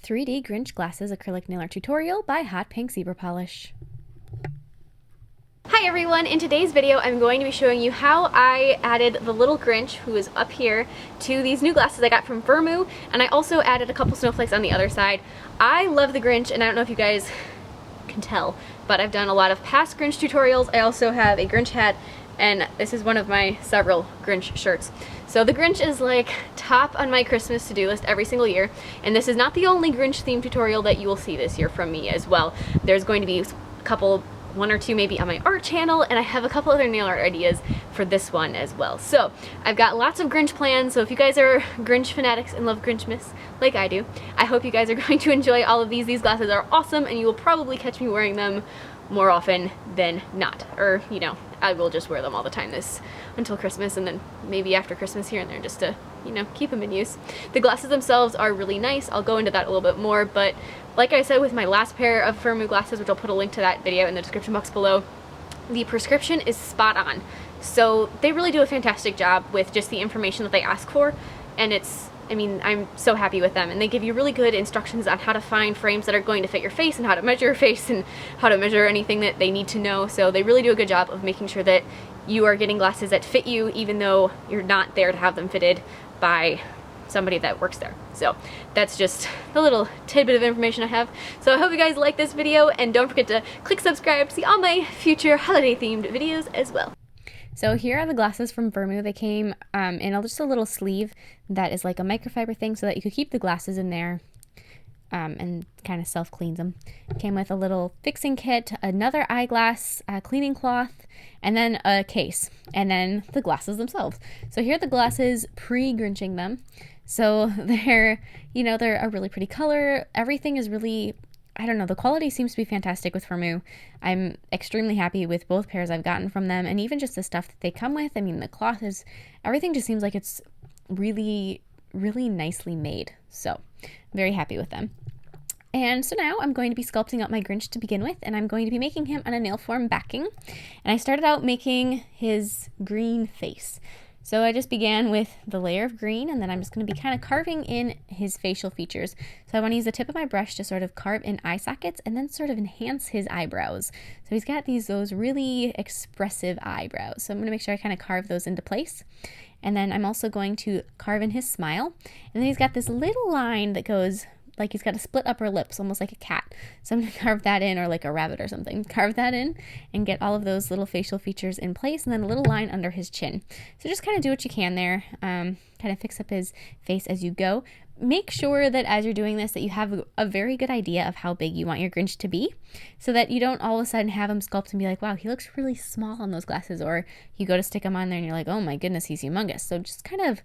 3D Grinch Glasses Acrylic Nail Art Tutorial by Hotpinkzebrapolish. Hi everyone! In today's video I'm going to be showing you how I added the little Grinch, who is up here, to these new glasses I got from Firmoo, and I also added a couple snowflakes on the other side. I love the Grinch, and I don't know if you guys can tell, but I've done a lot of past Grinch tutorials. I also have a Grinch hat, and this is one of my several Grinch shirts. So the Grinch is like top on my Christmas to-do list every single year, and this is not the only Grinch themed tutorial that you will see this year from me as well. There's going to be a couple, one or two maybe on my art channel, and I have a couple other nail art ideas for this one as well. So I've got lots of Grinch plans, so if you guys are Grinch fanatics and love Grinchmas like I do, I hope you guys are going to enjoy all of these. These glasses are awesome, and you will probably catch me wearing them more often than not, or you know, I will just wear them all the time until Christmas, and then maybe after Christmas here and there, just to, you know, keep them in use. The glasses themselves are really nice. I'll go into that a little bit more, but like I said with my last pair of Firmoo glasses, which I'll put a link to that video in the description box below, the prescription is spot on. So they really do a fantastic job with just the information that they ask for, and I mean, I'm so happy with them, and they give you really good instructions on how to find frames that are going to fit your face and how to measure your face and how to measure anything that they need to know. So they really do a good job of making sure that you are getting glasses that fit you, even though you're not there to have them fitted by somebody that works there. So that's just a little tidbit of information I have. So I hope you guys like this video, and don't forget to click subscribe to see all my future holiday themed videos as well. So here are the glasses from Firmoo. They came in just a little sleeve that is like a microfiber thing so that you could keep the glasses in there and kind of self-cleans them. It came with a little fixing kit, another eyeglass cleaning cloth, and then a case, and then the glasses themselves. So here are the glasses pre-Grinching them. So they're, you know, they're a really pretty color. Everything is really, I don't know, the quality seems to be fantastic with Firmoo. I'm extremely happy with both pairs I've gotten from them, and even just the stuff that they come with. I mean, the cloth is, everything just seems like it's really, really nicely made. So, very happy with them. And so now I'm going to be sculpting out my Grinch to begin with, and I'm going to be making him on a nail form backing. And I started out making his green face. So I just began with the layer of green, and then I'm just going to be kind of carving in his facial features. So I want to use the tip of my brush to sort of carve in eye sockets and then sort of enhance his eyebrows. So he's got those really expressive eyebrows. So I'm going to make sure I kind of carve those into place. And then I'm also going to carve in his smile. And then he's got this little line that goes like he's got a split upper lips, almost like a cat. So I'm going to carve that in, or like a rabbit or something. Carve that in and get all of those little facial features in place, and then a little line under his chin. So just kind of do what you can there. Kind of fix up his face as you go. Make sure that as you're doing this that you have a very good idea of how big you want your Grinch to be, so that you don't all of a sudden have him sculpt and be like, wow, he looks really small on those glasses, or you go to stick him on there and you're like, oh my goodness, he's humongous. So just kind of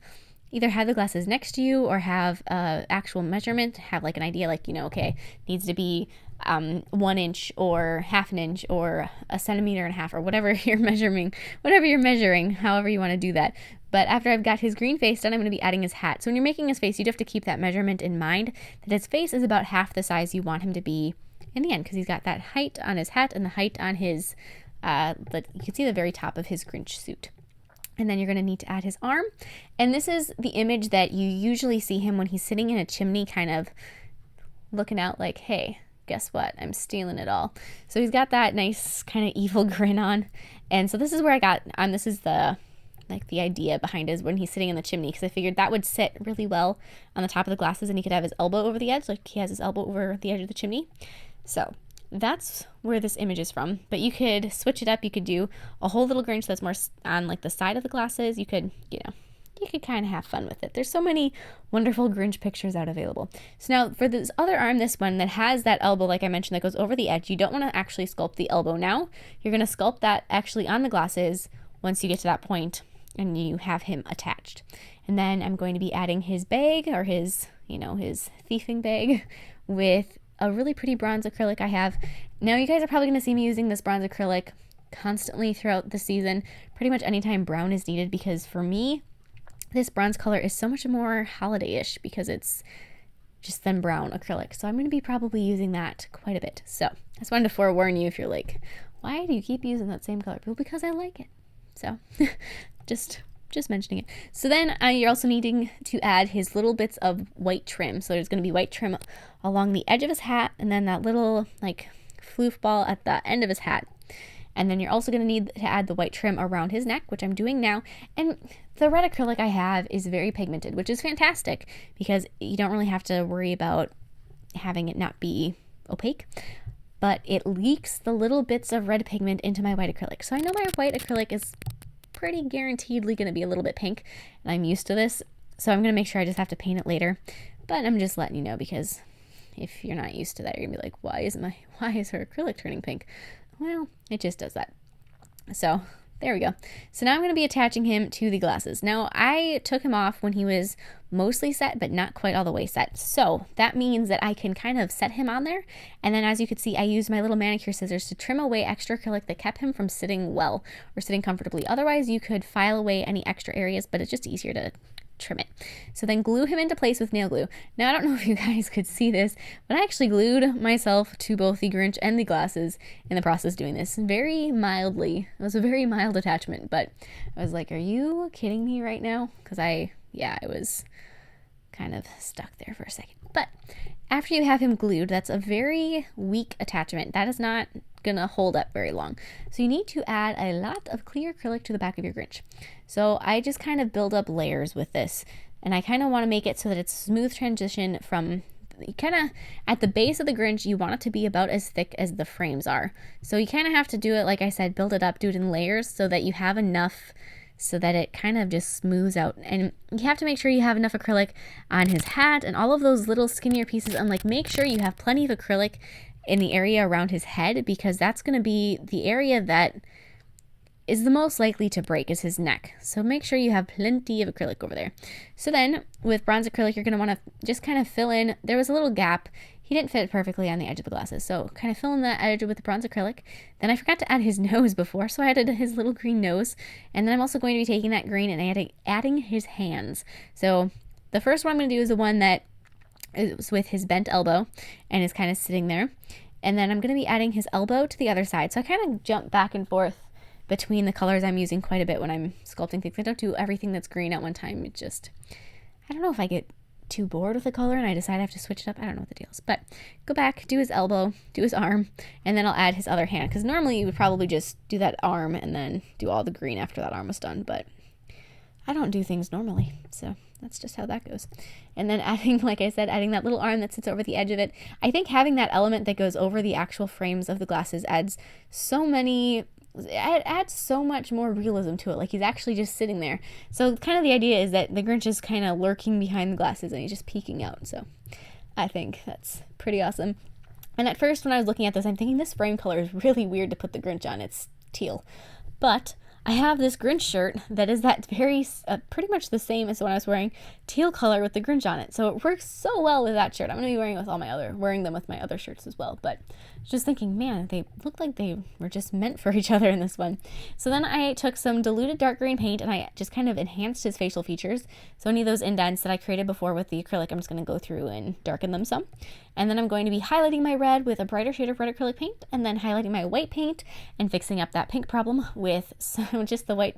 either have the glasses next to you or have actual measurement, have like an idea, like, you know, okay, needs to be 1 inch or half an inch or a centimeter and a half, or whatever you're measuring, however you want to do that. But after I've got his green face done, I'm going to be adding his hat. So when you're making his face, you do have to keep that measurement in mind, that his face is about half the size you want him to be in the end, because he's got that height on his hat and the height on his, you can see the very top of his Grinch suit. And then you're going to need to add his arm. And this is the image that you usually see him when he's sitting in a chimney, kind of looking out like, hey, guess what? I'm stealing it all. So he's got that nice kind of evil grin on. And so this is where I got, this is the idea behind is when he's sitting in the chimney, because I figured that would sit really well on the top of the glasses, and he could have his elbow over the edge, like he has his elbow over the edge of the chimney. So that's where this image is from. But you could switch it up. You could do a whole little Grinch that's more on like the side of the glasses. You could, you know, you could kind of have fun with it. There's so many wonderful Grinch pictures out available. So now for this other arm, this one that has that elbow, like I mentioned, that goes over the edge, you don't want to actually sculpt the elbow now. You're going to sculpt that actually on the glasses once you get to that point and you have him attached. And then I'm going to be adding his bag, or his, you know, his thieving bag, with a really pretty bronze acrylic I have. Now you guys are probably going to see me using this bronze acrylic constantly throughout the season, pretty much anytime brown is needed, because for me, this bronze color is so much more holiday-ish because it's just than brown acrylic. So I'm going to be probably using that quite a bit. So I just wanted to forewarn you if you're like, why do you keep using that same color? Well, because I like it. So just just mentioning it. So then you're also needing to add his little bits of white trim. So there's going to be white trim along the edge of his hat, and then that little like floof ball at the end of his hat. And then you're also going to need to add the white trim around his neck, which I'm doing now. And the red acrylic I have is very pigmented, which is fantastic because you don't really have to worry about having it not be opaque. But it leaks the little bits of red pigment into my white acrylic. So I know my white acrylic is pretty guaranteedly going to be a little bit pink, and I'm used to this. So I'm going to make sure I just have to paint it later. But I'm just letting you know, because if you're not used to that, you're going to be like, why is her acrylic turning pink? Well, it just does that. So there we go. So now I'm going to be attaching him to the glasses. Now I took him off when he was mostly set, but not quite all the way set. So that means that I can kind of set him on there. And then as you can see, I used my little manicure scissors to trim away extra acrylic that kept him from sitting well or sitting comfortably. Otherwise you could file away any extra areas, but it's just easier to trim it. So then glue him into place with nail glue. Now I don't know if you guys could see this, but I actually glued myself to both the Grinch and the glasses in the process doing this very mildly. It was a very mild attachment, but I was like, are you kidding me right now? Because I was kind of stuck there for a second. But after you have him glued, that's a very weak attachment. That is not gonna hold up very long. So you need to add a lot of clear acrylic to the back of your Grinch. So I just kind of build up layers with this, and I kind of want to make it so that it's a smooth transition from kind of at the base of the Grinch. You want it to be about as thick as the frames are. So you kind of have to do it, like I said, build it up, do it in layers so that you have enough so that it kind of just smooths out. And you have to make sure you have enough acrylic on his hat and all of those little skinnier pieces, and like make sure you have plenty of acrylic in the area around his head, because that's going to be the area that is the most likely to break, is his neck. So make sure you have plenty of acrylic over there. So then with bronze acrylic, you're going to want to just kind of fill in. There was a little gap. He didn't fit perfectly on the edge of the glasses, so kind of fill in that edge with the bronze acrylic. Then I forgot to add his nose before, so I added his little green nose. And then I'm also going to be taking that green and adding his hands. So the first one I'm going to do is the one that is with his bent elbow and is kind of sitting there. And then I'm going to be adding his elbow to the other side. So I kind of jump back and forth between the colors I'm using quite a bit when I'm sculpting things. I don't do everything that's green at one time. It just, I don't know if I get too bored with a color and I decide I have to switch it up. I don't know what the deal is. But go back, do his elbow, do his arm, and then I'll add his other hand. Because normally you would probably just do that arm and then do all the green after that arm was done. But I don't do things normally, so that's just how that goes. And then adding, like I said, adding that little arm that sits over the edge of it. I think having that element that goes over the actual frames of the glasses adds so much more realism to it. Like he's actually just sitting there. So kind of the idea is that the Grinch is kind of lurking behind the glasses and he's just peeking out. So I think that's pretty awesome. And at first when I was looking at this, I'm thinking this frame color is really weird to put the Grinch on. It's teal. But I have this Grinch shirt that is that very, pretty much the same as the one I was wearing, teal color with the Grinch on it. So it works so well with that shirt. I'm going to be wearing them with my other shirts as well. But just thinking, man, they look like they were just meant for each other in this one. So then I took some diluted dark green paint and I just kind of enhanced his facial features. So any of those indents that I created before with the acrylic, I'm just going to go through and darken them some. And then I'm going to be highlighting my red with a brighter shade of red acrylic paint, and then highlighting my white paint and fixing up that pink problem with just the white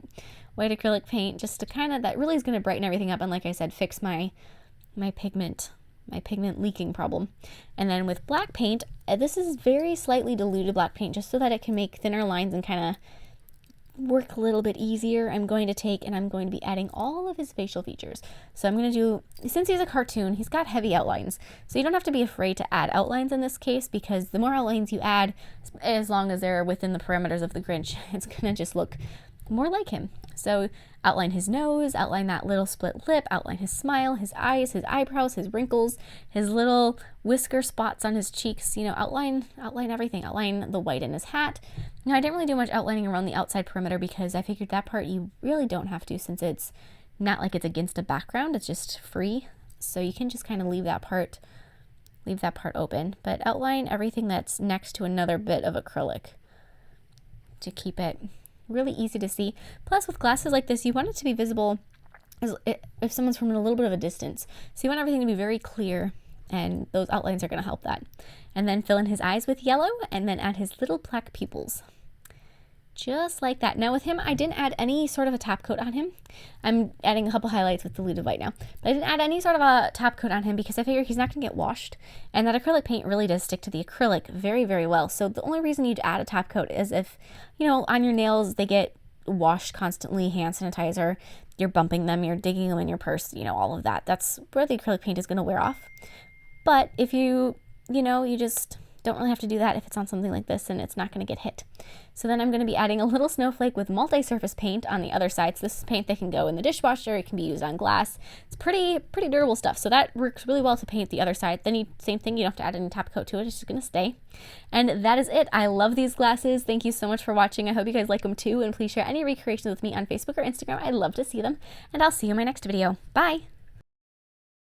acrylic paint, just to kind of, that really is going to brighten everything up. And like I said, fix my pigment leaking problem. And then with black paint, this is very slightly diluted black paint, just so that it can make thinner lines and kind of work a little bit easier. I'm going to take and I'm going to be adding all of his facial features. So I'm going to do, since he's a cartoon, he's got heavy outlines. So you don't have to be afraid to add outlines in this case, because the more outlines you add, as long as they're within the parameters of the Grinch, it's going to just look more like him. So outline his nose, outline that little split lip, outline his smile, his eyes, his eyebrows, his wrinkles, his little whisker spots on his cheeks, outline everything, outline the white in his hat. Now I didn't really do much outlining around the outside perimeter because I figured that part you really don't have to, since it's not like it's against a background, it's just free. So you can just kind of leave that part open, but outline everything that's next to another bit of acrylic to keep it really easy to see. Plus with glasses like this, you want it to be visible if someone's from a little bit of a distance. So you want everything to be very clear, and those outlines are going to help that. And then fill in his eyes with yellow, and then add his little black pupils. just like that. Now with him, I didn't add any sort of a top coat on him. I'm adding a couple highlights with diluted white now, but I didn't add any sort of a top coat on him because I figure he's not gonna get washed, and that acrylic paint really does stick to the acrylic very, very well. So the only reason you'd add a top coat is if, you know, on your nails they get washed constantly, hand sanitizer, you're bumping them, you're digging them in your purse, you know, all of that. That's where the acrylic paint is gonna wear off. But if you know, you just don't really have to do that if it's on something like this and it's not going to get hit. So then I'm going to be adding a little snowflake with multi-surface paint on the other side. So this is paint that can go in the dishwasher, it can be used on glass. It's pretty durable stuff. So that works really well to paint the other side. Then same thing, you don't have to add any top coat to it, it's just going to stay. And that is it. I love these glasses. Thank you so much for watching. I hope you guys like them too, and please share any recreations with me on Facebook or Instagram. I'd love to see them, and I'll see you in my next video. Bye!